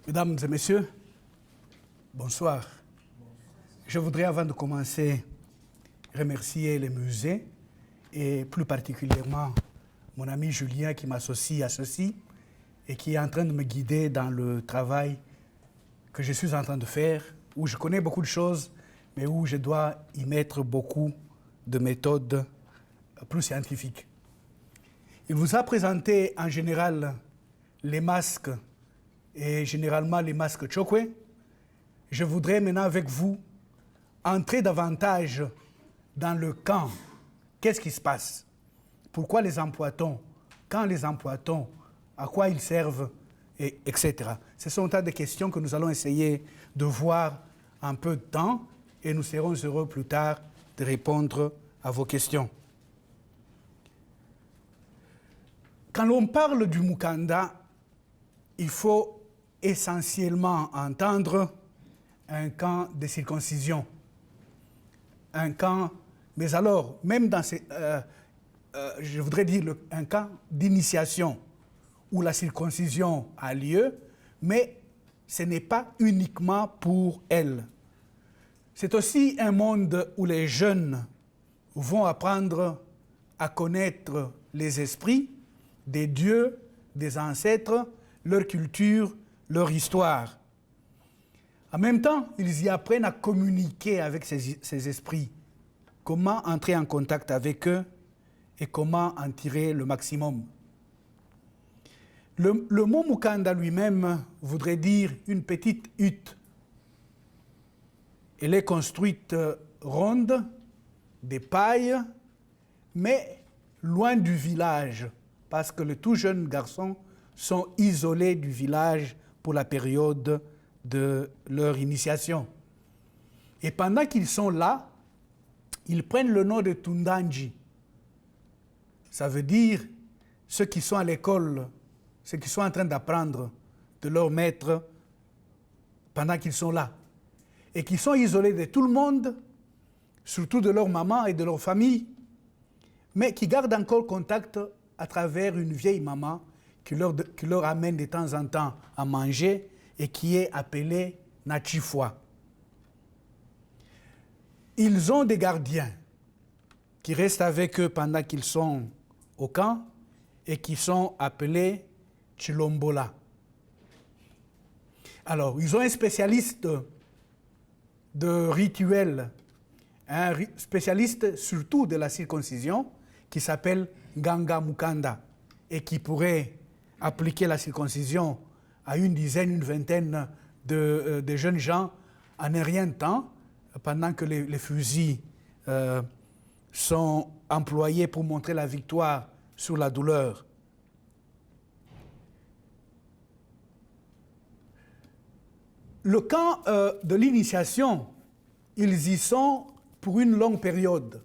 Mesdames et messieurs, bonsoir. Je voudrais, avant de commencer, remercier les musées et plus particulièrement mon ami Julien qui m'associe à ceci et qui est en train de me guider dans le travail que je suis en train de faire, où je connais beaucoup de choses, mais où je dois y mettre beaucoup de méthodes plus scientifiques. Il vous a présenté en général les masques et généralement les masques Chokwe. Je voudrais maintenant avec vous entrer davantage dans le quand. Qu'est-ce qui se passe? Pourquoi les emploie-t-on? Quand les emploie-t-on? À quoi ils servent? Etc. Ce sont autant de questions que nous allons essayer de voir en peu de temps et nous serons heureux plus tard de répondre à vos questions. Quand l'on parle du Mukanda, il faut essentiellement entendre un camp de circoncision. Un camp, mais alors, même dans ces, je voudrais dire un camp d'initiation où la circoncision a lieu, mais ce n'est pas uniquement pour elle. C'est aussi un monde où les jeunes vont apprendre à connaître les esprits des dieux, des ancêtres, leur culture, leur histoire. En même temps, ils y apprennent à communiquer avec ces esprits, comment entrer en contact avec eux et comment en tirer le maximum. Le mot Mukanda lui-même voudrait dire une petite hutte. Elle est construite ronde, des pailles, mais loin du village, parce que les tout jeunes garçons sont isolés du village pour la période de leur initiation. Et pendant qu'ils sont là, ils prennent le nom de Tundanji. Ça veut dire ceux qui sont à l'école, ceux qui sont en train d'apprendre de leur maître pendant qu'ils sont là. Et qui sont isolés de tout le monde, surtout de leur maman et de leur famille, mais qui gardent encore contact à travers une vieille maman qui leur amène de temps en temps à manger et qui est appelée Nachifwa. Ils ont des gardiens qui restent avec eux pendant qu'ils sont au camp et qui sont appelés Chilombola. Alors, ils ont un spécialiste de rituels, un spécialiste surtout de la circoncision qui s'appelle Ganga Mukanda et qui pourrait appliquer la circoncision à une dizaine, une vingtaine de jeunes gens en un rien de temps, pendant que les fusils sont employés pour montrer la victoire sur la douleur. Le camp de l'initiation, ils y sont pour une longue période.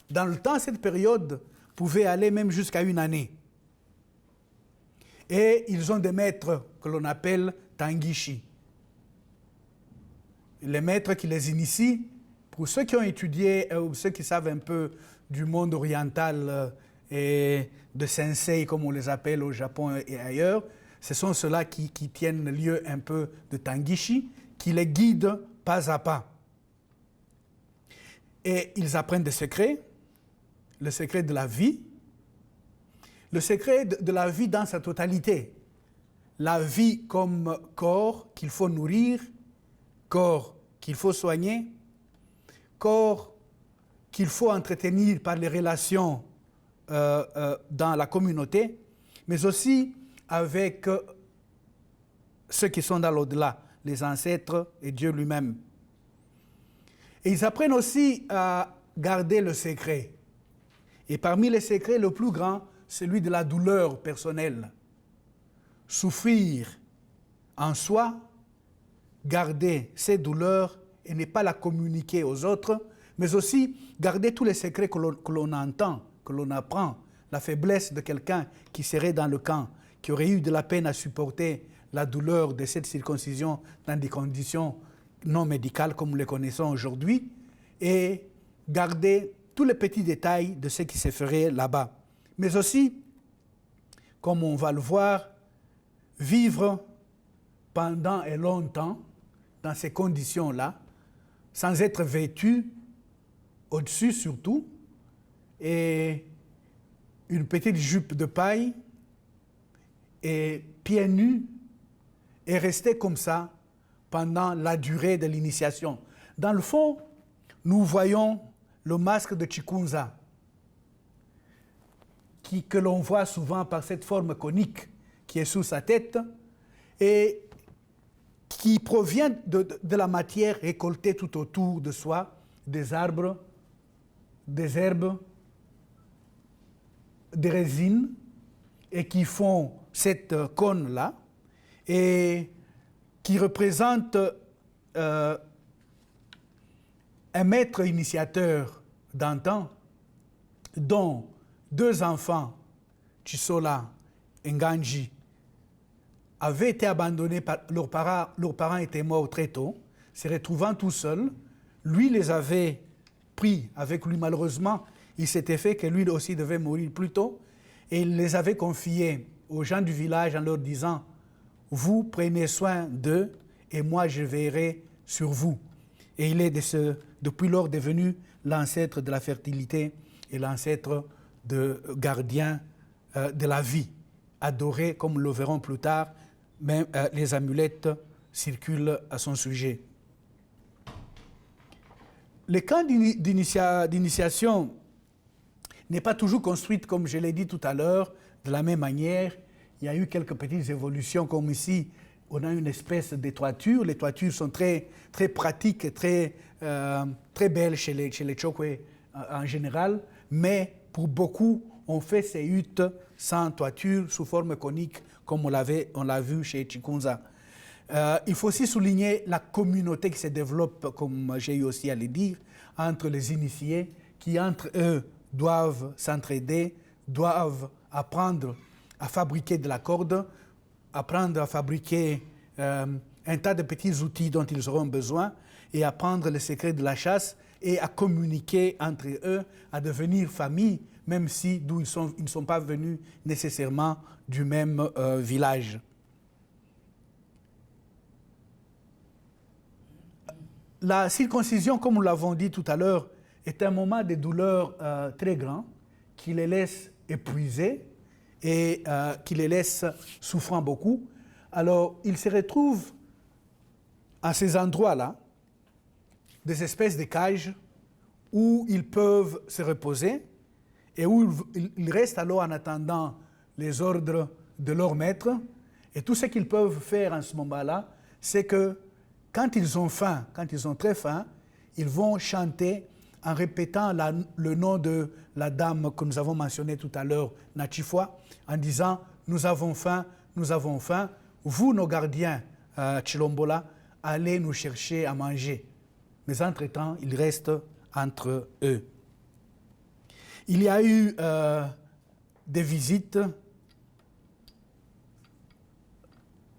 Dans le temps, cette période pouvait aller même jusqu'à une année. Et ils ont des maîtres que l'on appelle Tangishi. Les maîtres qui les initient, pour ceux qui ont étudié, ou ceux qui savent un peu du monde oriental et de sensei, comme on les appelle au Japon et ailleurs, ce sont ceux-là qui tiennent lieu un peu de Tangishi, qui les guident pas à pas. Et ils apprennent des secrets, le secret de la vie, le secret de la vie dans sa totalité. La vie comme corps qu'il faut nourrir, corps qu'il faut soigner, corps qu'il faut entretenir par les relations dans la communauté, mais aussi avec ceux qui sont dans l'au-delà, les ancêtres et Dieu lui-même. Et ils apprennent aussi à garder le secret. Et parmi les secrets, le plus grand, celui de la douleur personnelle. Souffrir en soi, garder ses douleurs et ne pas la communiquer aux autres, mais aussi garder tous les secrets que l'on entend, que l'on apprend. La faiblesse de quelqu'un qui serait dans le camp, qui aurait eu de la peine à supporter la douleur de cette circoncision dans des conditions non médicales comme nous les connaissons aujourd'hui, et garder tous les petits détails de ce qui se ferait là-bas. Mais aussi, comme on va le voir, vivre pendant et longtemps, dans ces conditions-là, sans être vêtu, au-dessus surtout, et une petite jupe de paille, et pieds nus, et rester comme ça pendant la durée de l'initiation. Dans le fond, nous voyons le masque de Chikunza, que l'on voit souvent par cette forme conique qui est sous sa tête, et qui provient de la matière récoltée tout autour de soi, des arbres, des herbes, des résines, et qui font cette cône-là, et qui représente un maître initiateur d'antan, dont 2 enfants, Chisola et Nganji, avaient été abandonnés par leurs parents. Leurs parents étaient morts très tôt, se retrouvant tout seuls. Lui les avait pris avec lui. Malheureusement, il s'était fait que lui aussi devait mourir plus tôt. Et il les avait confiés aux gens du village en leur disant « Vous prenez soin d'eux et moi je veillerai sur vous ». Et il est depuis lors devenu l'ancêtre de la fertilité et l'ancêtre de gardien de la vie, adoré, comme le verrons plus tard, même les amulettes circulent à son sujet. Le camp d'initiation n'est pas toujours construit, comme je l'ai dit tout à l'heure, de la même manière. Il y a eu quelques petites évolutions, comme ici, on a une espèce de toiture. Les toitures sont très, très pratiques, très belles chez les Chokwe en général, mais pour beaucoup, on fait ces huttes sans toiture, sous forme conique, comme on l'a vu chez Chikunza. Il faut aussi souligner la communauté qui se développe, comme j'ai eu aussi à le dire, entre les initiés, qui entre eux doivent s'entraider, doivent apprendre à fabriquer de la corde, apprendre à fabriquer un tas de petits outils dont ils auront besoin, et apprendre les secrets de la chasse, et à communiquer entre eux, à devenir famille, même si d'où ils ne sont pas venus nécessairement du même village. La circoncision, comme nous l'avons dit tout à l'heure, est un moment de douleur très grand qui les laisse épuisés et qui les laisse souffrant beaucoup. Alors, ils se retrouvent à ces endroits-là, des espèces de cages où ils peuvent se reposer et où ils restent alors en attendant les ordres de leur maître. Et tout ce qu'ils peuvent faire en ce moment-là, c'est que quand ils ont faim, quand ils ont très faim, ils vont chanter en répétant le nom de la dame que nous avons mentionnée tout à l'heure, Nachifwa, en disant « Nous avons faim, vous, nos gardiens, Chilombola, allez nous chercher à manger. » Mais entre-temps, ils restent entre eux. Il y a eu des visites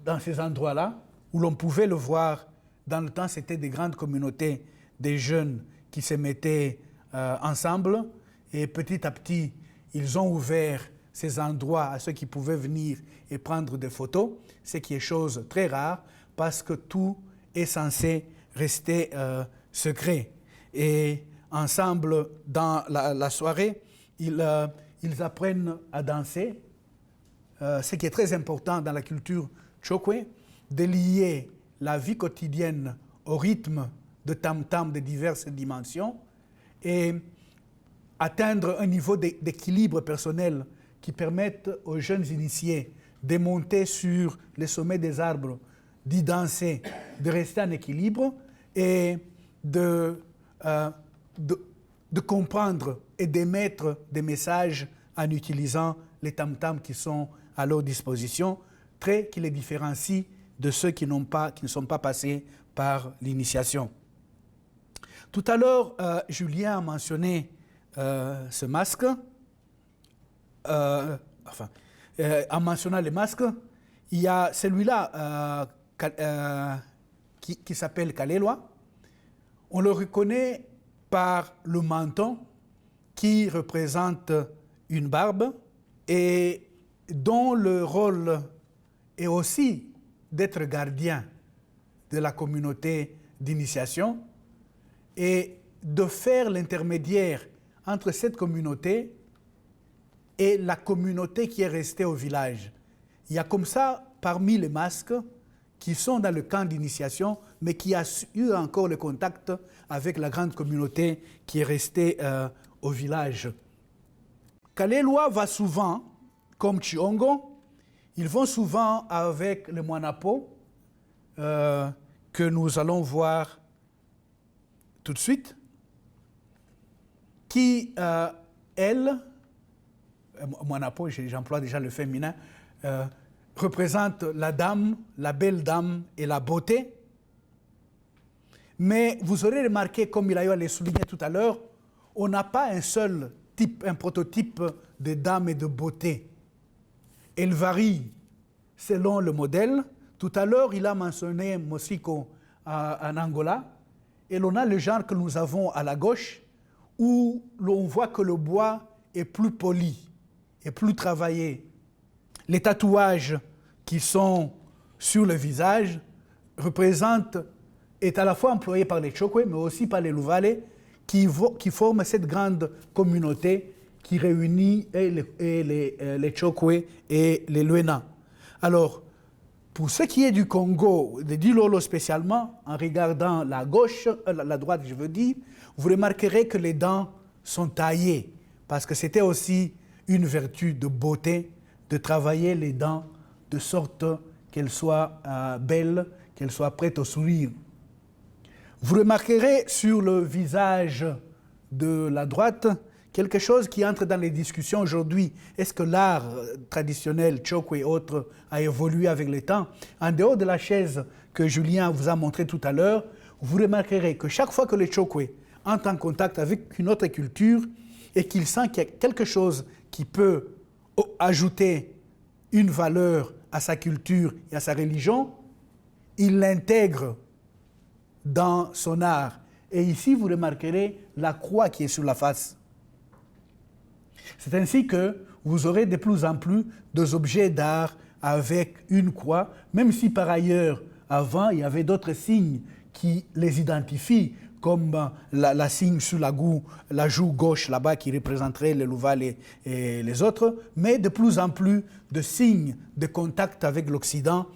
dans ces endroits-là, où l'on pouvait le voir. Dans le temps, c'était des grandes communautés, des jeunes qui se mettaient ensemble, et petit à petit, ils ont ouvert ces endroits à ceux qui pouvaient venir et prendre des photos, ce qui est chose très rare, parce que tout est censé rester secret. Et ensemble, dans la soirée, ils apprennent à danser, ce qui est très important dans la culture Chokwe, de lier la vie quotidienne au rythme de tam-tam de diverses dimensions et atteindre un niveau d'équilibre personnel qui permette aux jeunes initiés de monter sur les sommets des arbres, d'y danser, de rester en équilibre et de comprendre et d'émettre des messages en utilisant les tam-tams qui sont à leur disposition, traits qui les différencient de ceux qui ne sont pas passés par l'initiation. Tout à l'heure, Julien a mentionné ce masque. En mentionnant les masques, il y a celui-là qui s'appelle Kalelwa. On le reconnaît par le menton qui représente une barbe et dont le rôle est aussi d'être gardien de la communauté d'initiation et de faire l'intermédiaire entre cette communauté et la communauté qui est restée au village. Il y a comme ça, parmi les masques, qui sont dans le camp d'initiation, mais qui a eu encore le contact avec la grande communauté qui est restée au village. Kalelwa va souvent, comme Chiongo, ils vont souvent avec le Mwanapo, que nous allons voir tout de suite, qui, elle, Mwanapo, j'emploie déjà le féminin, représente la dame, la belle dame et la beauté. Mais vous aurez remarqué, comme il a eu à le souligner tout à l'heure, on n'a pas un seul type, un prototype de dame et de beauté. Elle varie selon le modèle. Tout à l'heure, il a mentionné Mosiko en Angola. Et l'on a le genre que nous avons à la gauche, où l'on voit que le bois est plus poli, est plus travaillé. Les tatouages qui sont sur le visage est à la fois employé par les Chokwe, mais aussi par les Luvale, qui forment cette grande communauté qui réunit les Chokwe et les Luena. Alors, pour ce qui est du Congo, de Dilolo spécialement, en regardant la droite, je veux dire, vous remarquerez que les dents sont taillées, parce que c'était aussi une vertu de beauté, de travailler les dents de sorte qu'elles soient belles, qu'elles soient prêtes au sourire. Vous remarquerez sur le visage de la droite quelque chose qui entre dans les discussions aujourd'hui. Est-ce que l'art traditionnel, Chokwe et autres, a évolué avec le temps? En dehors de la chaise que Julien vous a montrée tout à l'heure, vous remarquerez que chaque fois que le Chokwe entre en contact avec une autre culture et qu'il sent qu'il y a quelque chose qui peut ajouter une valeur à sa culture et à sa religion, il l'intègre dans son art. Et ici, vous remarquerez la croix qui est sur la face. C'est ainsi que vous aurez de plus en plus d'objets d'art avec une croix, même si par ailleurs, avant, il y avait d'autres signes qui les identifient, comme la signe sur la joue gauche là-bas qui représenterait les Louval et les autres, mais de plus en plus de signes de contact avec l'Occident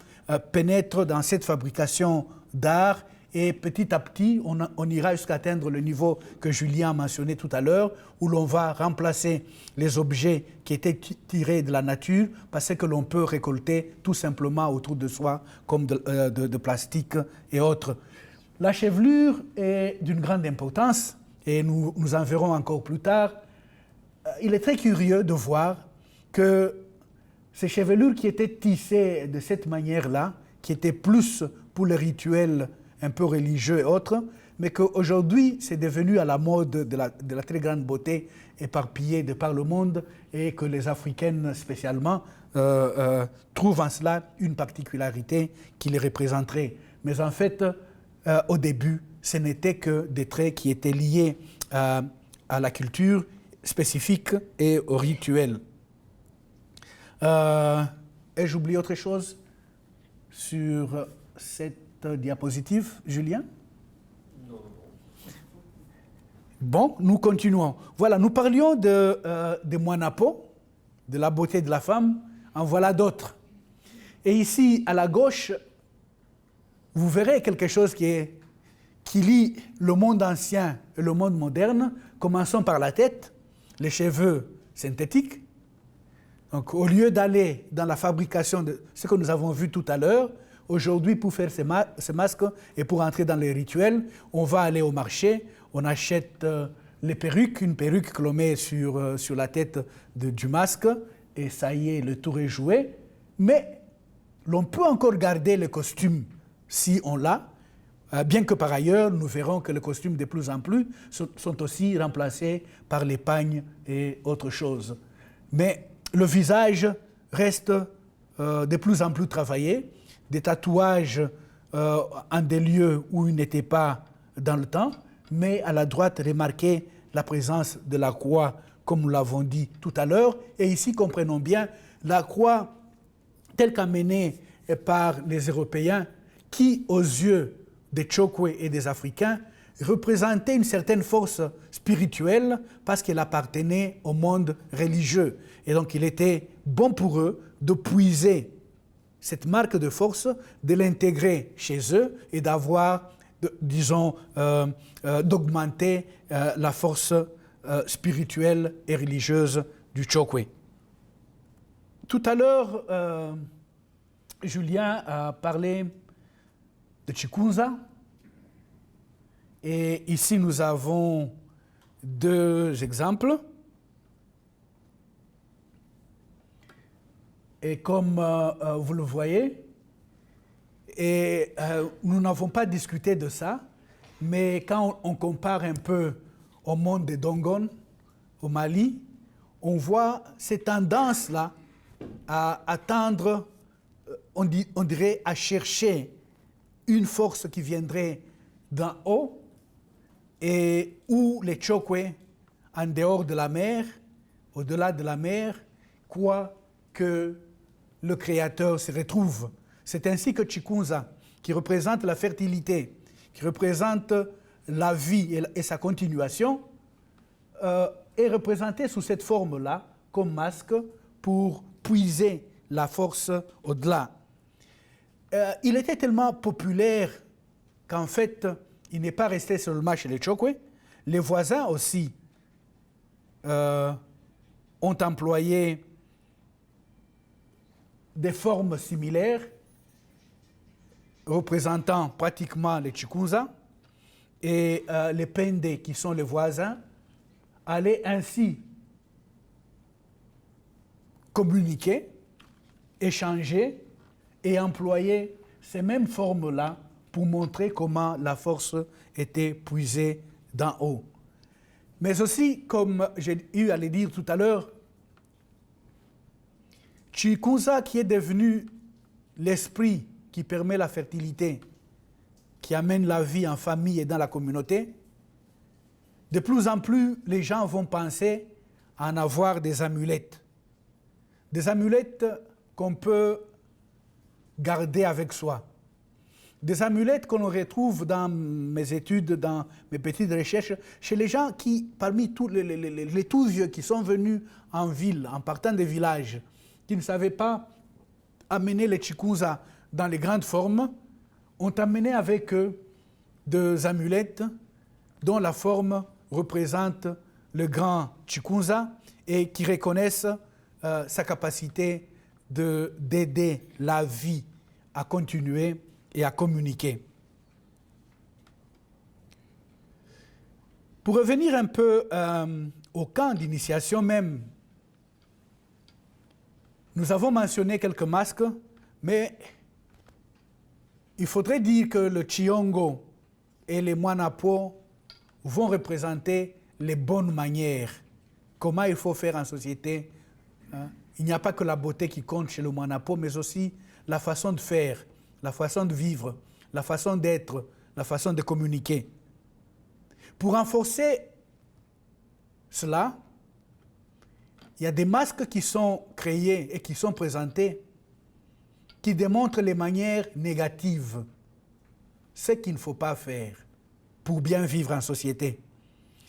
pénètrent dans cette fabrication d'art. Et petit à petit, on ira jusqu'à atteindre le niveau que Julien a mentionné tout à l'heure, où l'on va remplacer les objets qui étaient tirés de la nature par ce que l'on peut récolter tout simplement autour de soi, comme de plastique et autres. La chevelure est d'une grande importance, et nous en verrons encore plus tard. Il est très curieux de voir que ces chevelures qui étaient tissées de cette manière-là, qui étaient plus pour les rituels un peu religieux et autres, mais qu'aujourd'hui, c'est devenu à la mode de la très grande beauté éparpillée de par le monde et que les Africaines spécialement trouvent en cela une particularité qui les représenterait. Mais en fait, au début, ce n'était que des traits qui étaient liés à la culture spécifique et au rituel. Ai-je oublié autre chose sur cette diapositive, Julien? Non. Bon, nous continuons. Voilà, nous parlions de Mwanapo, de la beauté de la femme. En voilà d'autres. Et ici, à la gauche, vous verrez quelque chose qui lie le monde ancien et le monde moderne. Commençons par la tête, les cheveux synthétiques. Donc, au lieu d'aller dans la fabrication de ce que nous avons vu tout à l'heure, aujourd'hui, pour faire ces masques et pour entrer dans les rituels, on va aller au marché, on achète les perruques, une perruque que l'on met sur la tête du masque, et ça y est, le tour est joué. Mais l'on peut encore garder le costume si on l'a, bien que par ailleurs, nous verrons que les costumes de plus en plus sont aussi remplacés par les pagnes et autre chose. Mais le visage reste de plus en plus travaillé. Des tatouages en des lieux où il n'était pas dans le temps, mais à la droite, remarquez la présence de la croix, comme nous l'avons dit tout à l'heure. Et ici, comprenons bien, la croix telle qu'amenée par les Européens qui, aux yeux des Chokwe et des Africains, représentait une certaine force spirituelle parce qu'elle appartenait au monde religieux. Et donc il était bon pour eux de puiser cette marque de force, de l'intégrer chez eux et d'avoir, disons, d'augmenter la force spirituelle et religieuse du Chokwe. Tout à l'heure, Julien a parlé de Chikunza. Et ici, nous avons deux exemples. Et comme vous le voyez, nous n'avons pas discuté de ça, mais quand on compare un peu au monde des Dongon, au Mali, on voit cette tendance-là à attendre, on dirait, à chercher une force qui viendrait d'en haut, et où les Chokwe, en dehors de la mer, au-delà de la mer, croient que le Créateur se retrouve. C'est ainsi que Chikunza, qui représente la fertilité, qui représente la vie et sa continuation, est représenté sous cette forme-là, comme masque, pour puiser la force au-delà. Il était tellement populaire qu'en fait, il n'est pas resté seulement chez les Chokwe. Les voisins aussi ont employé des formes similaires représentant pratiquement les Chikunza, et les Pende, qui sont les voisins, allaient ainsi communiquer, échanger et employer ces mêmes formes-là pour montrer comment la force était puisée d'en haut. Mais aussi, comme j'ai eu à le dire tout à l'heure, Chikunza, qui est devenu l'esprit qui permet la fertilité, qui amène la vie en famille et dans la communauté, de plus en plus, les gens vont penser à en avoir des amulettes. Des amulettes qu'on peut garder avec soi. Des amulettes qu'on retrouve dans mes études, dans mes petites recherches, chez les gens qui, parmi tous les tout vieux qui sont venus en ville, en partant des villages, qui ne savaient pas amener les Chikunza dans les grandes formes, ont amené avec eux des amulettes dont la forme représente le grand Chikunza et qui reconnaissent sa capacité d'aider la vie à continuer et à communiquer. Pour revenir un peu au camp d'initiation même, nous avons mentionné quelques masques, mais il faudrait dire que le Chiongo et les Mwanapo vont représenter les bonnes manières. Comment il faut faire en société. Il n'y a pas que la beauté qui compte chez le Mwanapo, mais aussi la façon de faire, la façon de vivre, la façon d'être, la façon de communiquer. Pour renforcer cela, il y a des masques qui sont créés et qui sont présentés qui démontrent les manières négatives, ce qu'il ne faut pas faire pour bien vivre en société.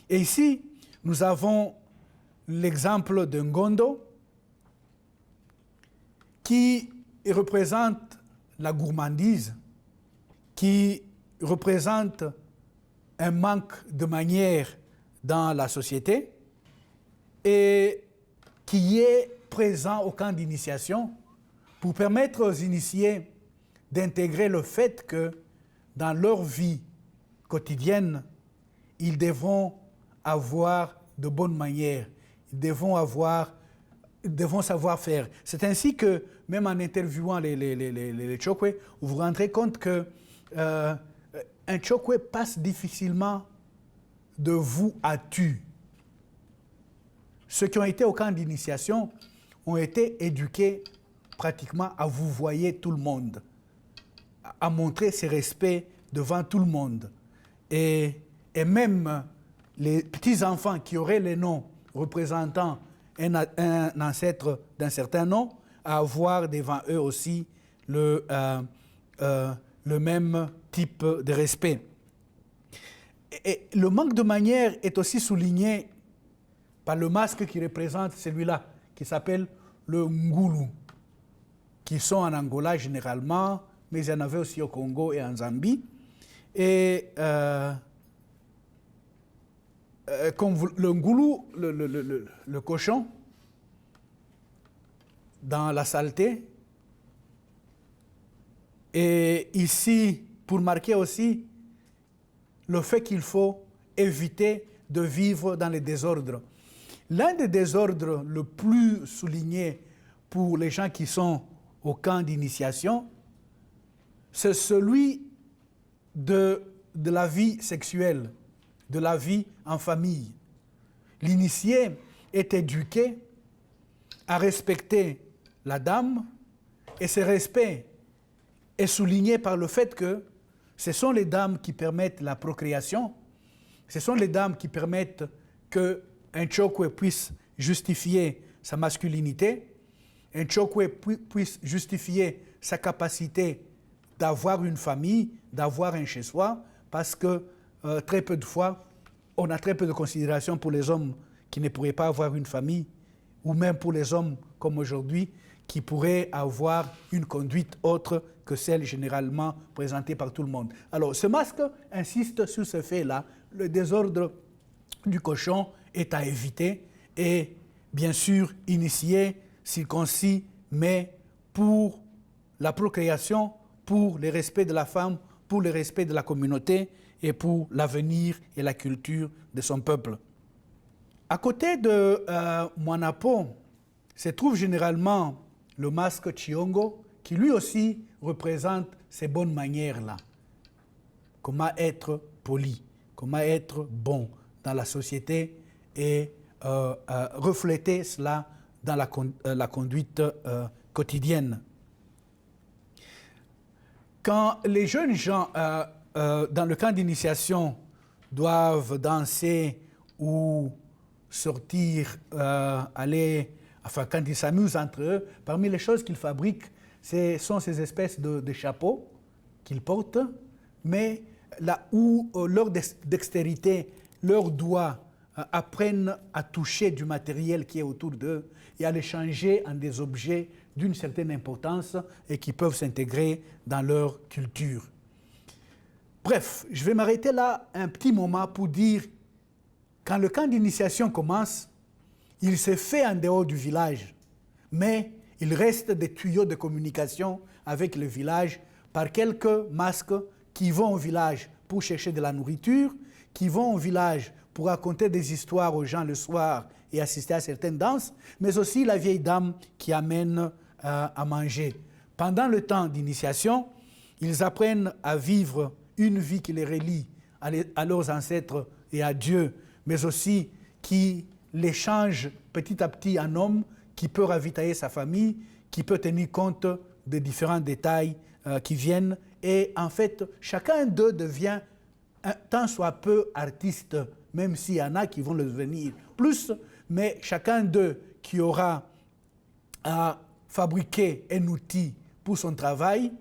Et ici, nous avons l'exemple d'un Ngondo qui représente la gourmandise, qui représente un manque de manières dans la société et qui est présent au camp d'initiation pour permettre aux initiés d'intégrer le fait que dans leur vie quotidienne, ils devront avoir de bonnes manières, ils devront savoir faire. C'est ainsi que, même en interviewant les Chokwe, vous vous rendrez compte que un Chokwe passe difficilement de vous à tu. Ceux qui ont été au camp d'initiation ont été éduqués pratiquement à vous voyer tout le monde, à montrer ses respects devant tout le monde. Et même les petits-enfants qui auraient les noms représentant un ancêtre d'un certain nom, à avoir devant eux aussi le même type de respect. Et le manque de manière est aussi souligné par le masque qui représente celui-là, qui s'appelle le Ngulu, qui sont en Angola généralement, mais il y en avait aussi au Congo et en Zambie. Et comme le Ngulu, le cochon, dans la saleté, et ici, pour marquer aussi le fait qu'il faut éviter de vivre dans les désordres. L'un des désordres le plus souligné pour les gens qui sont au camp d'initiation, c'est celui de la vie sexuelle, de la vie en famille. L'initié est éduqué à respecter la dame, et ce respect est souligné par le fait que ce sont les dames qui permettent la procréation, ce sont les dames qui permettent qu'un Chokwe puisse justifier sa masculinité, un Chokwe puisse justifier sa capacité d'avoir une famille, d'avoir un chez-soi, parce que très peu de fois, on a très peu de considération pour les hommes qui ne pourraient pas avoir une famille, ou même pour les hommes comme aujourd'hui, qui pourraient avoir une conduite autre que celle généralement présentée par tout le monde. Alors, ce masque insiste sur ce fait-là. Le désordre du cochon est à éviter et, bien sûr, initié, circoncis, mais pour la procréation, pour le respect de la femme, pour le respect de la communauté et pour l'avenir et la culture de son peuple. À côté de Mwanapo se trouve généralement le masque Chiongo, qui lui aussi représente ces bonnes manières-là. Comment être poli, comment être bon dans la société et refléter cela dans la conduite quotidienne. Quand les jeunes gens dans le camp d'initiation doivent danser ou sortir, aller, enfin quand ils s'amusent entre eux, parmi les choses qu'ils fabriquent, ce sont ces espèces de chapeaux qu'ils portent, mais là où leur dextérité, leurs doigts apprennent à toucher du matériel qui est autour d'eux et à les changer en des objets d'une certaine importance et qui peuvent s'intégrer dans leur culture. Bref, je vais m'arrêter là un petit moment pour dire, quand le camp d'initiation commence, il se fait en dehors du village, mais il reste des tuyaux de communication avec le village par quelques masques qui vont au village pour chercher de la nourriture, qui vont au village pour raconter des histoires aux gens le soir et assister à certaines danses, mais aussi la vieille dame qui amène à manger. Pendant le temps d'initiation, ils apprennent à vivre une vie qui les relie à leurs ancêtres et à Dieu, mais aussi qui les change petit à petit en homme qui peut ravitailler sa famille, qui peut tenir compte de différents détails qui viennent. Et en fait, chacun d'eux devient tant soit peu artiste, même s'il y en a qui vont le devenir plus, mais chacun d'eux qui aura à fabriquer un outil pour son travail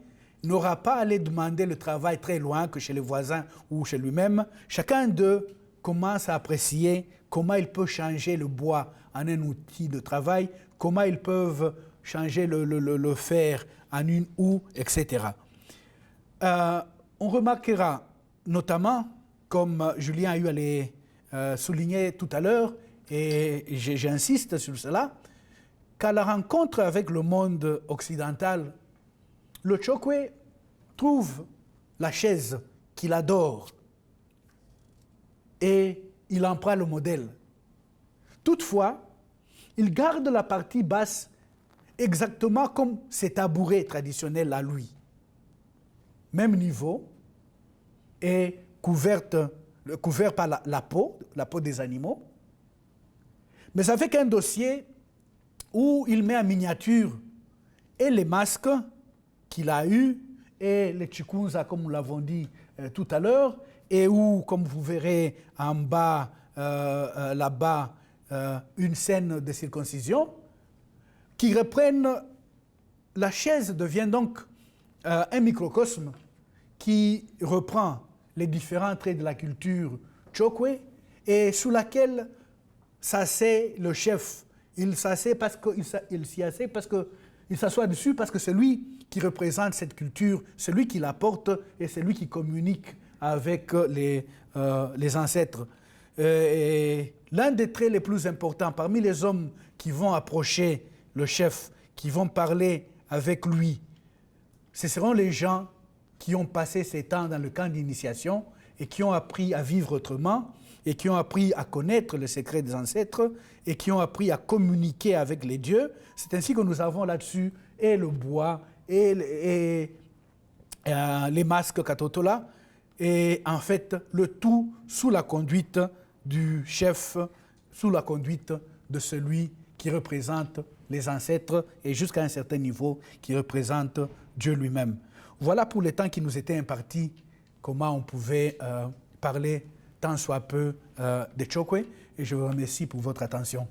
n'aura pas à aller demander le travail très loin que chez les voisins ou chez lui-même. Chacun d'eux commence à apprécier comment il peut changer le bois en un outil de travail, comment ils peuvent changer le fer en une houe, etc. On remarquera notamment, comme Julien a eu à les souligner tout à l'heure, et j'insiste sur cela, qu'à la rencontre avec le monde occidental, le Chokwe trouve la chaise qu'il adore et il en prend le modèle. Toutefois, il garde la partie basse exactement comme ses tabourets traditionnels à lui. Même niveau et couvert par la peau des animaux, mais avec un dossier où il met en miniature et les masques qu'il a eus et les chikunza, comme nous l'avons dit tout à l'heure, et où, comme vous verrez en bas, là-bas, une scène de circoncision, qui reprennent, la chaise devient donc un microcosme qui reprend les différents traits de la culture Chokwe et sous laquelle s'assied le chef. Il s'y assied parce qu'il s'assoit dessus parce que c'est lui qui représente cette culture, c'est lui qui la porte et c'est lui qui communique avec les ancêtres. Et l'un des traits les plus importants parmi les hommes qui vont approcher le chef, qui vont parler avec lui, ce seront les gens qui ont passé ces temps dans le camp d'initiation et qui ont appris à vivre autrement et qui ont appris à connaître le secret des ancêtres et qui ont appris à communiquer avec les dieux. C'est ainsi que nous avons là-dessus et le bois et les masques Katotola et en fait le tout sous la conduite du chef, sous la conduite de celui qui représente les ancêtres et jusqu'à un certain niveau qui représente Dieu lui-même. Voilà pour les temps qui nous étaient impartis, comment on pouvait parler tant soit peu de Chokwe, et je vous remercie pour votre attention.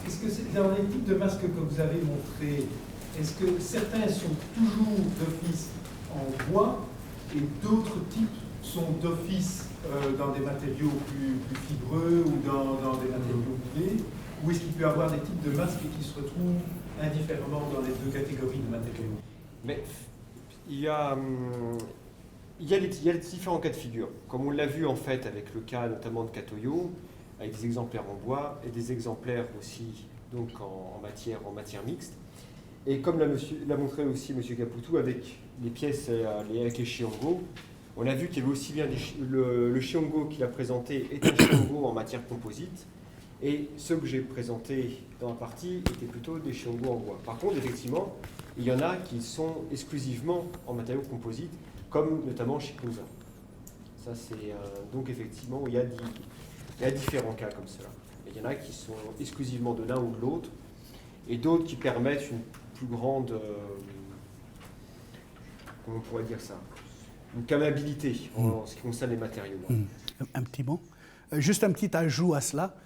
Est-ce que dans les types de masques que vous avez montrés, est-ce que certains sont toujours d'office en bois et d'autres types sont d'office dans des matériaux plus fibreux ou dans des matériaux boulés? Ou est-ce qu'il peut y avoir des types de masques qui se retrouvent indifféremment dans les deux catégories de matériaux? Mais il y a les différents cas de figure. Comme on l'a vu en fait avec le cas notamment de Katoyo, avec des exemplaires en bois et des exemplaires aussi donc en matière mixte. Et comme l'a montré aussi M. Caputo avec les pièces, avec les Shiongo, on a vu qu'il y avait aussi bien le Shiongo qu'il a présenté est un Shiongo en matière composite, et ceux que j'ai présentés dans la partie étaient plutôt des Shiongo en bois. Par contre, effectivement, il y en a qui sont exclusivement en matériaux composites, comme notamment chez Kunza. Ça, c'est donc effectivement, il y a différents cas comme cela. Il y en a qui sont exclusivement de l'un ou de l'autre, et d'autres qui permettent une plus grande, comment on pourrait dire ça, une capacité en ce qui concerne les matériaux. Un petit mot. Juste un petit ajout à cela.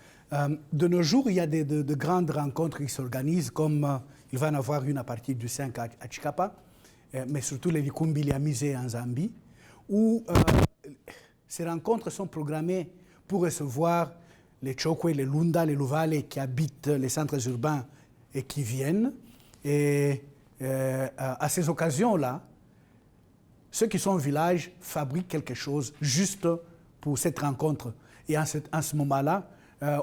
De nos jours, il y a de grandes rencontres qui s'organisent, comme il va y en avoir une à partir du 5 à Chikapa, mais surtout les Vikumbili à Musée en Zambie, où ces rencontres sont programmées pour recevoir les Chokwe, les Lunda, les Luvale qui habitent les centres urbains et qui viennent. Et à ces occasions-là, ceux qui sont au village fabriquent quelque chose juste pour cette rencontre. Et en ce moment-là,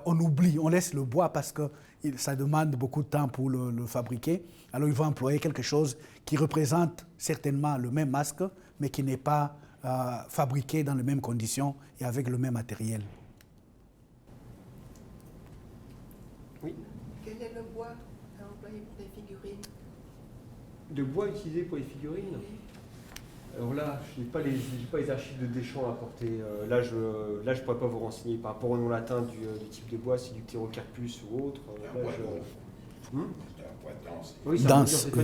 on oublie, on laisse le bois parce que ça demande beaucoup de temps pour le fabriquer. Alors ils vont employer quelque chose qui représente certainement le même masque, mais qui n'est pas fabriqué dans les mêmes conditions et avec le même matériel. Oui. Quel est le bois employé pour les figurines? De bois utilisé pour les figurines? Oui. Alors là, je n'ai pas les archives de Deschamps à apporter. Là, je ne pourrais pas vous renseigner par rapport au nom latin du type de bois, c'est du Pterocarpus ou autre. C'est un bois dense. Oui,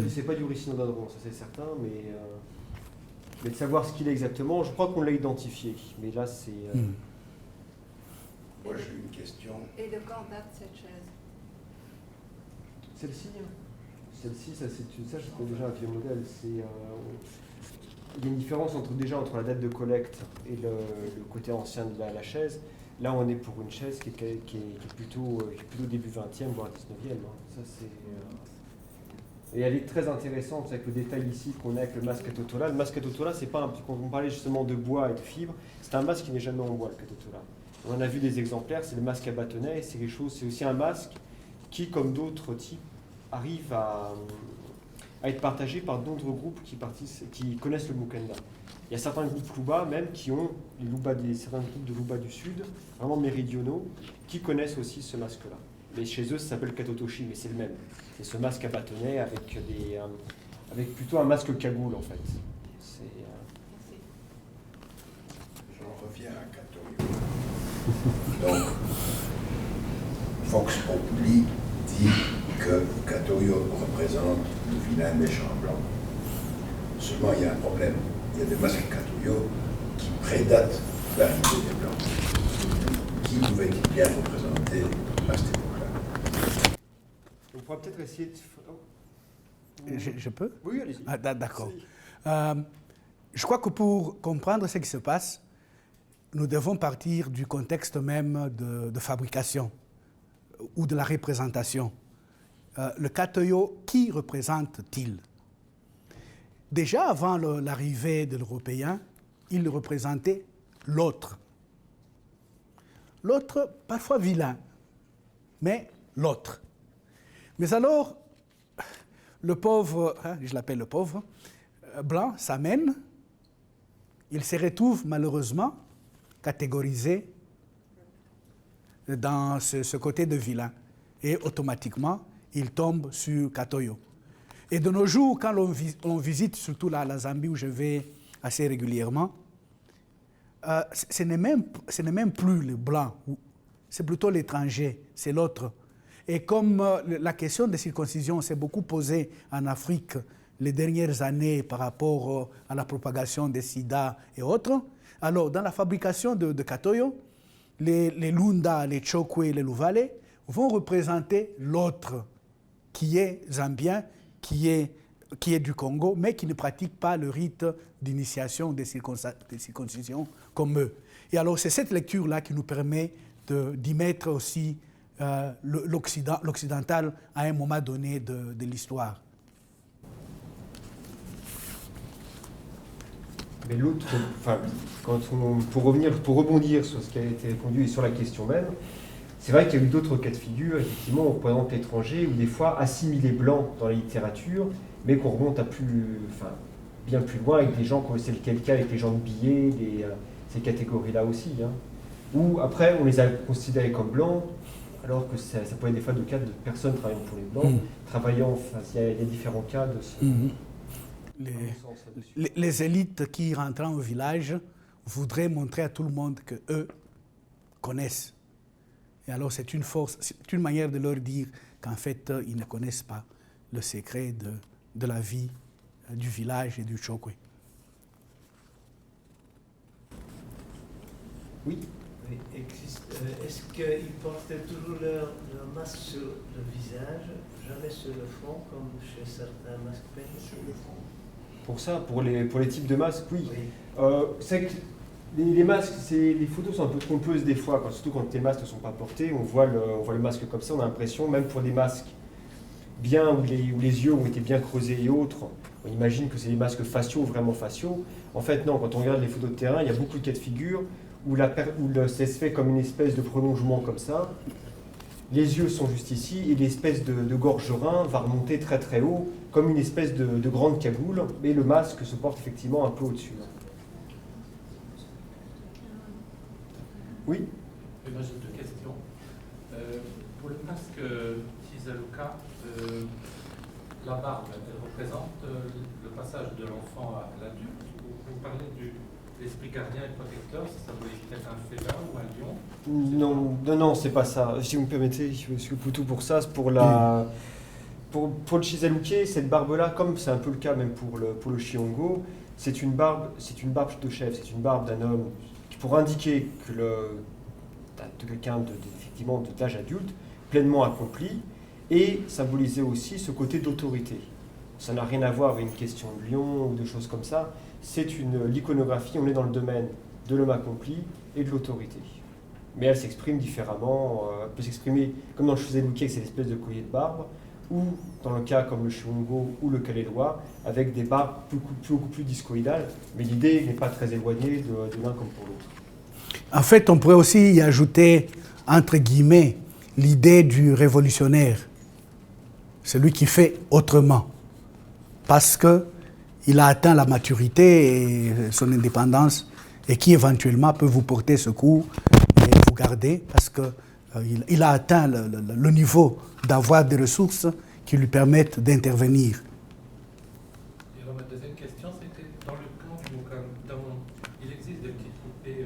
c'est pas du ricinodanron, ça c'est certain, mais de savoir ce qu'il est exactement, je crois qu'on l'a identifié. Mais là, c'est... Moi, j'ai une question. Et de quand date cette chaise? Celle-ci, ça c'était déjà un vieux modèle. Il y a une différence entre la date de collecte et le côté ancien de la chaise. Là, on est pour une chaise qui est plutôt début 20e, voire 19e. Ça, et elle est très intéressante avec le détail ici qu'on a avec le masque Katotola. Le masque Katotola, c'est pas quand on parlait justement de bois et de fibres, c'est un masque qui n'est jamais en bois, le Katotola. On en a vu des exemplaires, c'est le masque à bâtonnet, c'est aussi un masque qui, comme d'autres types, arrive à être partagé par d'autres groupes qui connaissent le Mukenda. Il y a certains groupes Luba même qui ont certains groupes de Luba du Sud, vraiment méridionaux, qui connaissent aussi ce masque-là. Mais chez eux, ça s'appelle Katotoshi, mais c'est le même. C'est ce masque à bâtonnet avec plutôt un masque cagoule en fait. J'en reviens à Katoyo. Donc, Vox Populi dit que Katoyo représente le vilain méchant blanc. Seulement, il y a un problème. Il y a des masques Katoyo qui prédatent l'arrivée des Blancs. Qui pouvait-il bien représenter à cette époque-là? On pourra peut-être essayer de... Je peux? Oui, allez-y. Ah, d'accord. Je crois que pour comprendre ce qui se passe, nous devons partir du contexte même de fabrication ou de la représentation. Le Katoyo, qui représente-t-il? Déjà avant l'arrivée de l'Européen, il représentait l'autre. L'autre, parfois vilain, mais l'autre. Mais alors, le pauvre, je l'appelle le pauvre, blanc s'amène, il se retrouve malheureusement catégorisé dans ce côté de vilain. Et automatiquement, il tombe sur Katoyo. Et de nos jours, quand on visite surtout la Zambie où je vais assez régulièrement, ce n'est même plus le blanc, c'est plutôt l'étranger, c'est l'autre. Et comme la question des circoncisions s'est beaucoup posée en Afrique les dernières années par rapport à la propagation des sida et autres, alors dans la fabrication de Katoyo, les Lunda, les Chokwe et les Luvale vont représenter l'autre qui est zambien, qui est du Congo, mais qui ne pratique pas le rite d'initiation des circoncisions comme eux. Et alors c'est cette lecture-là qui nous permet d'y mettre aussi l'occidental à un moment donné de l'histoire. Mais l'autre, enfin, pour rebondir sur ce qui a été répondu et sur la question même, c'est vrai qu'il y a eu d'autres cas de figure, effectivement, on représente l'étranger ou des fois assimilé blanc dans la littérature, mais qu'on remonte à bien plus loin avec des gens, comme c'est le cas avec les gens de billets, ces catégories-là aussi. Hein. Ou après, on les a considérés comme blancs, alors que ça peut être des fois de cas de personnes travaillant pour les blancs, travaillant, enfin, il y a différents cas de ce... Les élites qui rentrant au village voudraient montrer à tout le monde qu'eux connaissent. Et alors c'est une force, c'est une manière de leur dire qu'en fait, ils ne connaissent pas le secret de la vie du village et du Chokwe. Oui. Est-ce qu'ils portaient toujours leur masque sur le visage, jamais sur le front, comme chez certains masques peints? Sur le front. Pour ça, pour les types de masques, oui. Oui. C'est que les masques, les photos sont un peu trompeuses des fois, surtout quand les masques ne sont pas portés. On voit le masque comme ça, on a l'impression, même pour des masques bien où les yeux ont été bien creusés et autres, on imagine que c'est des masques faciaux, vraiment faciaux. En fait, non, quand on regarde les photos de terrain, il y a beaucoup de cas de figure où ça se fait comme une espèce de prolongement comme ça. Les yeux sont juste ici et l'espèce de gorgerin va remonter très très haut, comme une espèce de grande cagoule, mais le masque se porte effectivement un peu au-dessus. Oui? Moi j'ai deux questions. Pour le masque Tizaluka, la barbe, elle représente le passage de l'enfant à l'adulte. Vous parlez de l'esprit gardien et protecteur, ça symbolise peut-être un félin ou un lion? Non, c'est pas ça. Si vous me permettez, je suis plutôt pour ça. C'est pour le Chizaluke, cette barbe-là, comme c'est un peu le cas même pour le Chiongo, c'est une barbe de chef, c'est une barbe d'un homme pour indiquer que de quelqu'un effectivement d'âge adulte, pleinement accompli, et symboliser aussi ce côté d'autorité. Ça n'a rien à voir avec une question de lion ou de choses comme ça. C'est l'iconographie, on est dans le domaine de l'homme accompli et de l'autorité. Mais elle s'exprime différemment, elle peut s'exprimer comme dans le Chizaluke, c'est l'espèce de collier de barbe, ou dans le cas comme le Chiongo ou le Kalélois, avec des barbes beaucoup plus discoïdales, mais l'idée n'est pas très éloignée de l'un comme pour l'autre. En fait, on pourrait aussi y ajouter, entre guillemets, l'idée du révolutionnaire, celui qui fait autrement, parce qu'il a atteint la maturité et son indépendance, et qui éventuellement peut vous porter secours et vous garder, parce qu'il a atteint le niveau d'avoir des ressources qui lui permettent d'intervenir. Et alors ma deuxième question, c'était dans le camp du Mukanda, il existe des petites poupées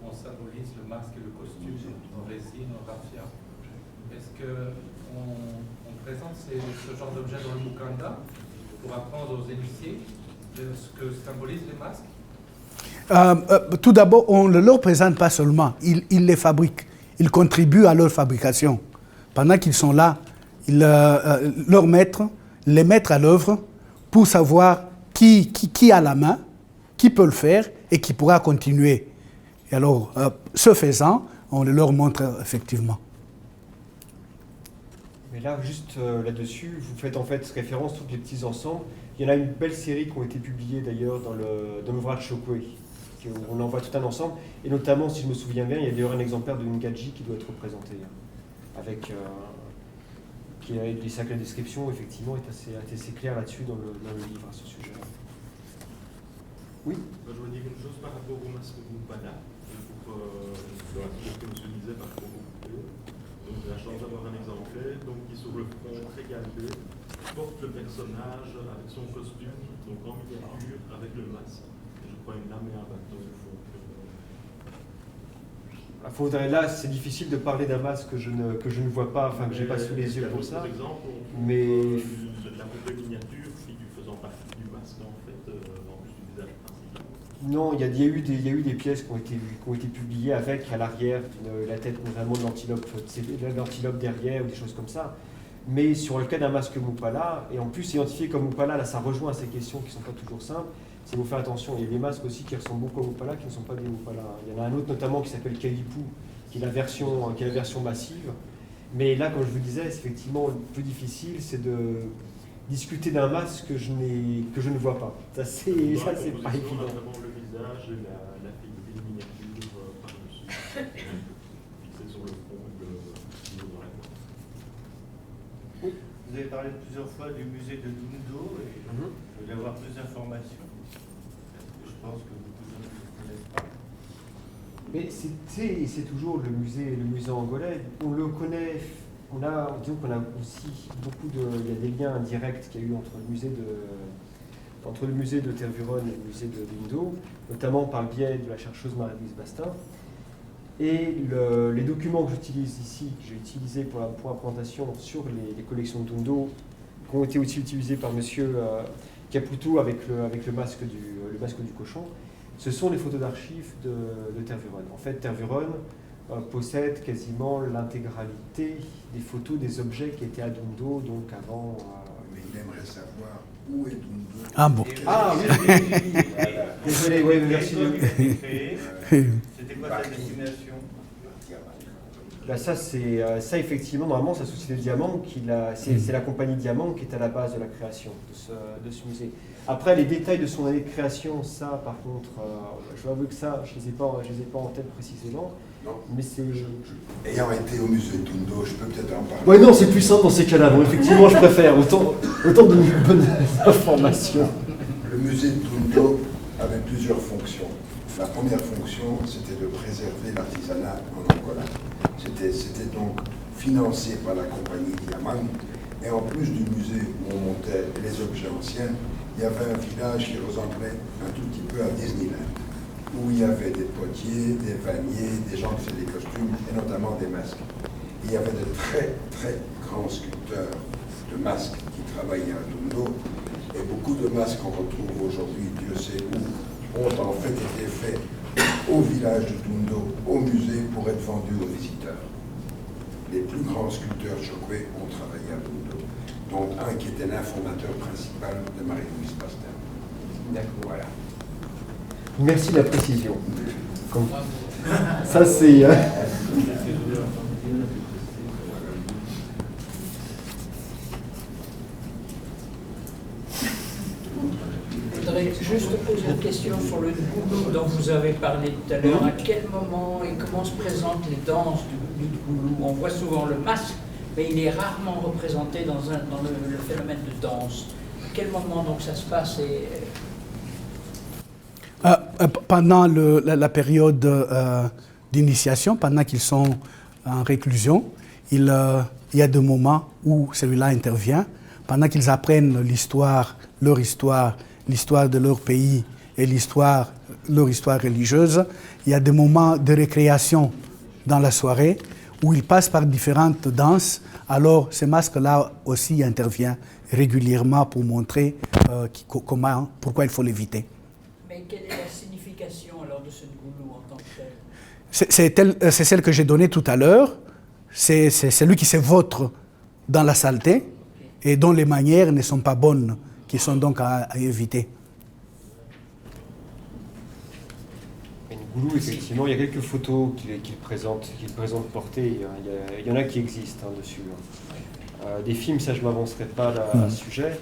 où on symbolise le masque et le costume en résine, en raffia. Est-ce qu'on présente ce genre d'objet dans le Mukanda pour apprendre aux initiés ce que symbolisent les masques? Tout d'abord, on ne leur présente pas seulement, ils les fabriquent, ils contribuent à leur fabrication. Pendant qu'ils sont là, les mettre à l'œuvre pour savoir qui a la main, qui peut le faire et qui pourra continuer. Et alors, ce faisant, on le leur montre effectivement. Mais là, juste là-dessus, vous faites en fait référence à tous les petits ensembles. Il y en a une belle série qui ont été publiées d'ailleurs dans l'ouvrage Chokwe, où on en voit tout un ensemble. Et notamment, si je me souviens bien, il y a d'ailleurs un exemplaire de Ngaji qui doit être représenté. Avec, la description, effectivement, est assez claire là-dessus dans le livre, à ce sujet-là. Oui. Je veux dire une chose par rapport au masque Mumpana, pour dans la chose que M. disait par rapport au coupé. Donc j'ai la chance d'avoir un exemplaire qui est sur le front très galbé, porte le personnage avec son costume, donc en miniature, avec le masque. Et je crois une lame et un bâton au fond. Là, c'est difficile de parler d'un masque que je ne vois pas, enfin que j'ai pas sous les yeux pour ça. Par exemple, mais la poupée miniature faisant partie du masque en fait, en plus du visage principal. Non, il y a eu des pièces qui ont été publiées avec à l'arrière la tête notamment de l'antilope derrière ou des choses comme ça. Mais sur le cas d'un masque Mupala, et en plus identifié comme Mupala, là ça rejoint à ces questions qui ne sont pas toujours simples, c'est vous faire attention, il y a des masques aussi qui ressemblent beaucoup à Mupala qui ne sont pas des Mupala. Il y en a un autre notamment qui s'appelle Kalipu, qui est la version massive. Mais là, comme je vous disais, c'est effectivement le plus difficile, c'est de discuter d'un masque que je ne vois pas. Ça, c'est pas évident. On a vraiment le visage et la figurine miniature par-dessus, fixée sur le front et le dans la main. Oui. Vous avez parlé plusieurs fois du musée de Dundo et je voulais avoir plus d'informations. Je pense que beaucoup de gens ne connaissent pas. Mais c'est toujours le musée angolais. On le connaît. Disons qu'on a aussi il y a des liens indirects qu'il y a eu entre le musée de Tervuren et le musée de Dundo, notamment par le biais de la chercheuse Marie-Louise Bastin. Et les documents que j'utilise ici, que j'ai utilisés pour la présentation sur les collections de Dundo, qui ont été aussi utilisés par monsieur Caputo avec le masque du cochon, ce sont les photos d'archives de Tervuren. En fait, Tervuren possède quasiment l'intégralité des photos des objets qui étaient à Dundo, donc avant... Mais il aimerait savoir où est Dundo. Ah bon. Ah oui. Désolé, oui, merci. C'était quoi ta destination? Là, ça effectivement, normalement, c'est la Société Diamant, c'est la compagnie Diamant qui est à la base de la création de ce musée. Après, les détails de son année de création, ça, par contre, je dois avouer que ça, je ne les ai pas en tête précisément. Non. Mais c'est... Ayant été au musée de Dundo, je peux peut-être en parler. Ouais, non, c'est plus simple dans ces cas-là. Bon, effectivement, je préfère. Autant de bonnes informations. Le musée de Dundo avait plusieurs fonctions. La première fonction, c'était de préserver l'artisanat en Angola. C'était donc financé par la compagnie Diamant. Et en plus du musée où on montait les objets anciens, il y avait un village qui ressemblait un tout petit peu à Disneyland, où il y avait des potiers, des vanniers, des gens qui faisaient des costumes, et notamment des masques. Il y avait de très, très grands sculpteurs de masques qui travaillaient à Dundo, et beaucoup de masques qu'on retrouve aujourd'hui, Dieu sait où, ont en fait été faits au village de Dundo, au musée, pour être vendus aux visiteurs. Les plus grands sculpteurs Chokwe ont travaillé à Dundo, dont un qui était l'informateur principal de Marie-Louise Pasteur. D'accord, voilà. Merci de la précision. Ça, c'est... Je voudrais juste poser une question sur le Goulou dont vous avez parlé tout à l'heure. À quel moment et comment se présentent les danses du Goulou? On voit souvent le masque, mais il est rarement représenté dans le phénomène de danse. À quel moment donc ça se passe Pendant la période d'initiation, pendant qu'ils sont en réclusion, il y a des moments où celui-là intervient. Pendant qu'ils apprennent leur histoire, l'histoire de leur pays et leur histoire religieuse, il y a des moments de récréation dans la soirée où ils passent par différentes danses. Alors, ce masque-là aussi intervient régulièrement pour montrer pourquoi il faut l'éviter. Mais quelle est la signification de ce goulou en tant que tel? C'est celle que j'ai donnée tout à l'heure. C'est celui qui se vautre dans la saleté et dont les manières ne sont pas bonnes, qui sont donc à éviter. Goulou, effectivement, il y a quelques photos qu'il présente portées. Il y en a qui existent dessus. Des films, ça je ne m'avancerai pas là, à ce sujet.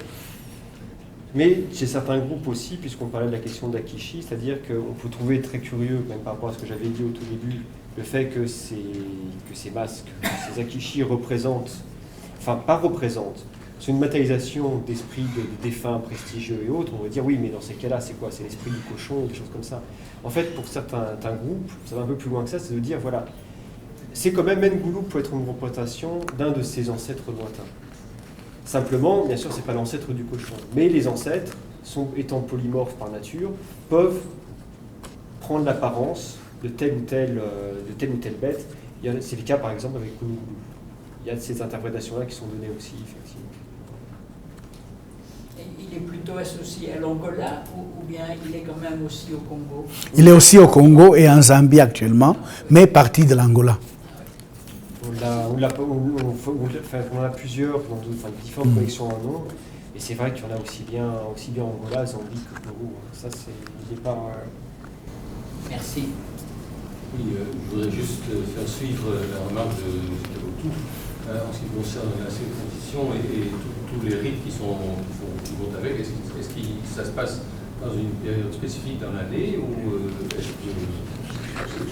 Mais chez certains groupes aussi, puisqu'on parlait de la question d'Akishi, c'est-à-dire qu'on peut trouver très curieux, même par rapport à ce que j'avais dit au tout début, le fait que ces masques, ces Akishi représentent, enfin pas représentent, c'est une matérialisation d'esprit de défunts prestigieux et autres. On va dire oui, mais dans ces cas-là, c'est quoi? C'est l'esprit du cochon, des choses comme ça. En fait, pour certains groupes, ça va un peu plus loin que ça, c'est de dire voilà, c'est quand même Ngoulou peut être une représentation d'un de ses ancêtres lointains. Simplement, bien sûr, c'est pas l'ancêtre du cochon, mais les ancêtres, étant polymorphes par nature, peuvent prendre l'apparence de telle ou telle bête. C'est le cas par exemple avec Ngoulou. Il y a ces interprétations-là qui sont données aussi, effectivement. Il est plutôt associé à l'Angola ou bien il est quand même aussi au Congo? Il est aussi au Congo et en Zambie actuellement, mais parti de l'Angola. On a plusieurs, différentes collections en nombre, et c'est vrai qu'il y en a aussi bien Angola, Zambie que Congo. Ça, il n'est pas... Merci. Oui, je voudrais juste faire suivre la remarque de M. Kabotou en ce qui concerne la séquenciation et tous les rites qui vont avec. Est-ce que ça se passe dans une période spécifique dans l'année ou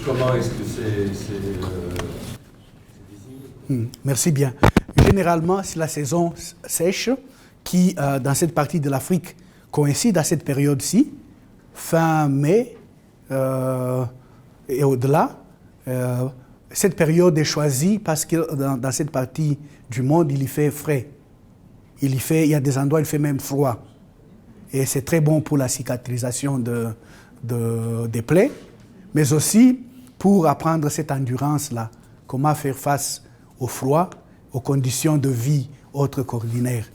comment est-ce que c'est désigné? Merci bien. Généralement, c'est la saison sèche qui, dans cette partie de l'Afrique, coïncide à cette période-ci, fin mai et au-delà. Cette période est choisie parce que dans cette partie du monde, il y fait frais. Il y a des endroits où il fait même froid. Et c'est très bon pour la cicatrisation des plaies, mais aussi pour apprendre cette endurance-là, comment faire face au froid, aux conditions de vie autres qu'ordinaires.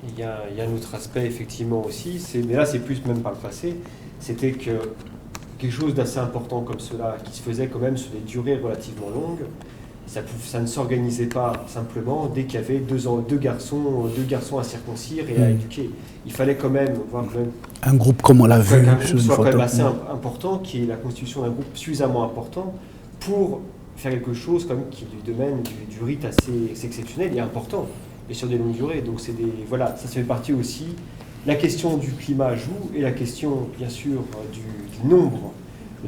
Il y a un autre aspect, effectivement, aussi, mais là, c'est plus même par le passé, c'était que quelque chose d'assez important comme cela, qui se faisait quand même sur des durées relativement longues, ça ne s'organisait pas simplement dès qu'il y avait deux garçons à circoncire et à éduquer. Il fallait quand même voir un groupe comme on l'a vu sur une photo, quand même assez important, qui est la constitution d'un groupe suffisamment important pour faire quelque chose comme qui est du domaine du rite assez exceptionnel et important, et sur des longues durées. Donc voilà, ça fait partie aussi. La question du climat joue, et la question, bien sûr, du nombre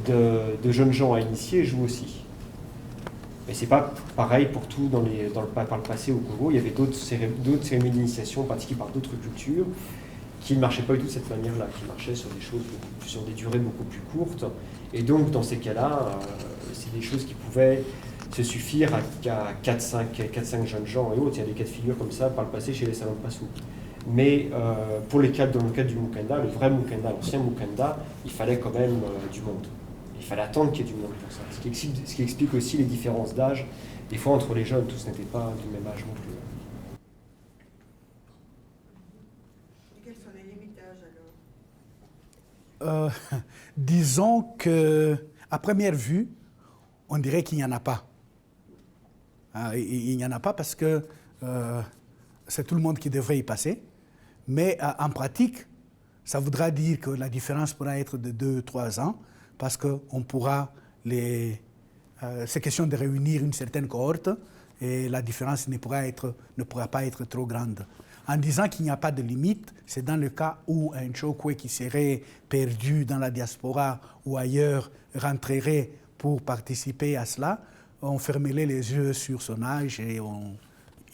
de jeunes gens à initier joue aussi. Mais c'est pas pareil pour tout par le passé au Congo. Il y avait d'autres cérémonies d'initiation pratiquées par d'autres cultures qui ne marchaient pas du tout de cette manière-là, qui marchaient sur sur des durées beaucoup plus courtes. Et donc, dans ces cas-là, c'est des choses qui pouvaient se suffire à 4-5 jeunes gens et autres. Il y a des cas de figure comme ça par le passé chez les salons de Passou. Mais dans le cadre du Mukanda, le vrai Mukanda, l'ancien Mukanda, il fallait quand même du monde. Il fallait attendre qu'il y ait du monde pour ça. Ce qui explique aussi les différences d'âge. Des fois, entre les jeunes, tous n'étaient pas du même âge non plus. Et quels sont les limites d'âge alors? Disons qu'à première vue, on dirait qu'il n'y en a pas. Il n'y en a pas parce que c'est tout le monde qui devrait y passer. Mais en pratique, ça voudra dire que la différence pourra être de 2-3 ans parce qu'on pourra c'est question de réunir une certaine cohorte et la différence ne pourra pas être trop grande. En disant qu'il n'y a pas de limite, c'est dans le cas où un Chokwe qui serait perdu dans la diaspora ou ailleurs rentrerait pour participer à cela, on fermerait les yeux sur son âge et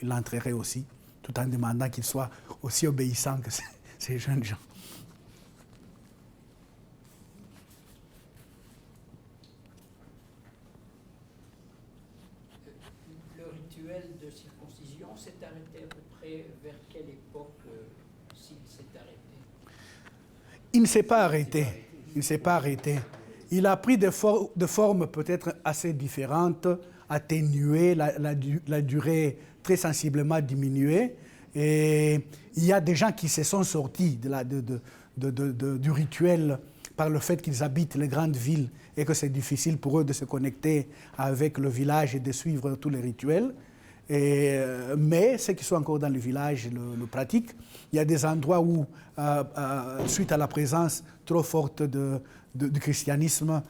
il entrerait aussi, tout en demandant qu'il soit aussi obéissant que ces jeunes gens. Le rituel de circoncision s'est arrêté à peu près vers quelle époque, s'il s'est arrêté? Il ne s'est pas arrêté. Il ne s'est pas arrêté. Il a pris de formes peut-être assez différentes, atténuées, la durée très sensiblement diminuée. Et il y a des gens qui se sont sortis du rituel par le fait qu'ils habitent les grandes villes et que c'est difficile pour eux de se connecter avec le village et de suivre tous les rituels. Mais ceux qui sont encore dans le village le pratiquent. Il y a des endroits où, suite à la présence trop forte du christianisme,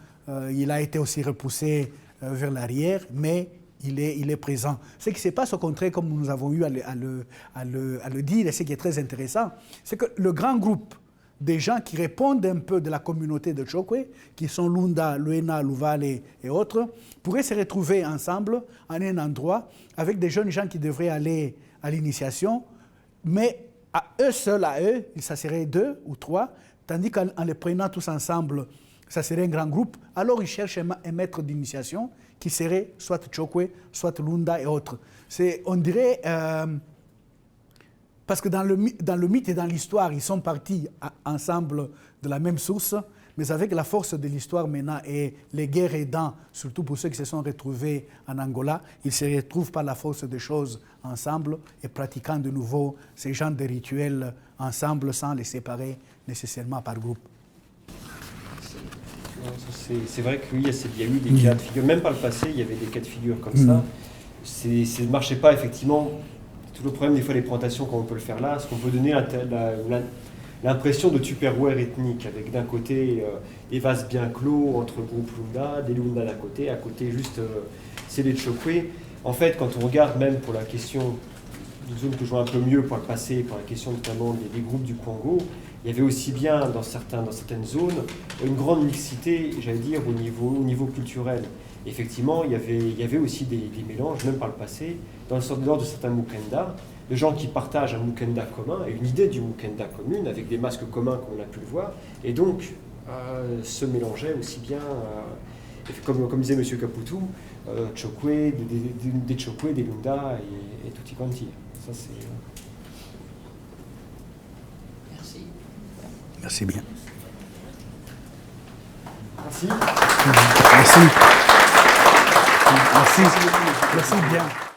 il a été aussi repoussé vers l'arrière, mais il est présent. Ce qui se passe au contraire, comme nous avons eu à le dire, et ce qui est très intéressant, c'est que le grand groupe des gens qui répondent un peu de la communauté de Chokwe, qui sont Lunda, Luena, Luvale et autres, pourraient se retrouver ensemble en un endroit avec des jeunes gens qui devraient aller à l'initiation, mais à eux seuls, ça serait 2 ou 3, tandis qu'en les prenant tous ensemble, ça serait un grand groupe. Alors ils cherchent un maître d'initiation qui serait soit Chokwe, soit Lunda et autres. On dirait... parce que dans le mythe et dans l'histoire, ils sont partis ensemble de la même source, mais avec la force de l'histoire maintenant et les guerres aidant, surtout pour ceux qui se sont retrouvés en Angola, ils se retrouvent par la force des choses ensemble et pratiquant de nouveau ces genres de rituels ensemble sans les séparer nécessairement par groupe. C'est vrai qu'il y a eu des cas de figure, même par le passé, il y avait des cas de figure comme ça. Ça ne marchait pas effectivement. Tout le problème des fois des présentations, quand on peut le faire là, c'est qu'on peut donner l'impression de tupperware ethnique, avec d'un côté des vases bien clos entre groupes Lunda, des Lunda d'un côté, à côté juste c'est les Chokwe. En fait, quand on regarde même pour la question d'une zone que je vois un peu mieux pour le passé, pour la question notamment des groupes du Congo, il y avait aussi bien dans certaines zones une grande mixité, j'allais dire, au niveau culturel. Effectivement, il y avait aussi des mélanges, même par le passé, dans le sort de certains Mukenda, de gens qui partagent un Mukenda commun et une idée du Mukenda commune, avec des masques communs comme on a pu le voir, et donc se mélangeaient aussi bien, comme disait M. Caputu, Chokwe, des Chokwe, des Lunda et tutti quanti. Ça, c'est... Merci. Merci bien. Merci. Merci. Merci bien.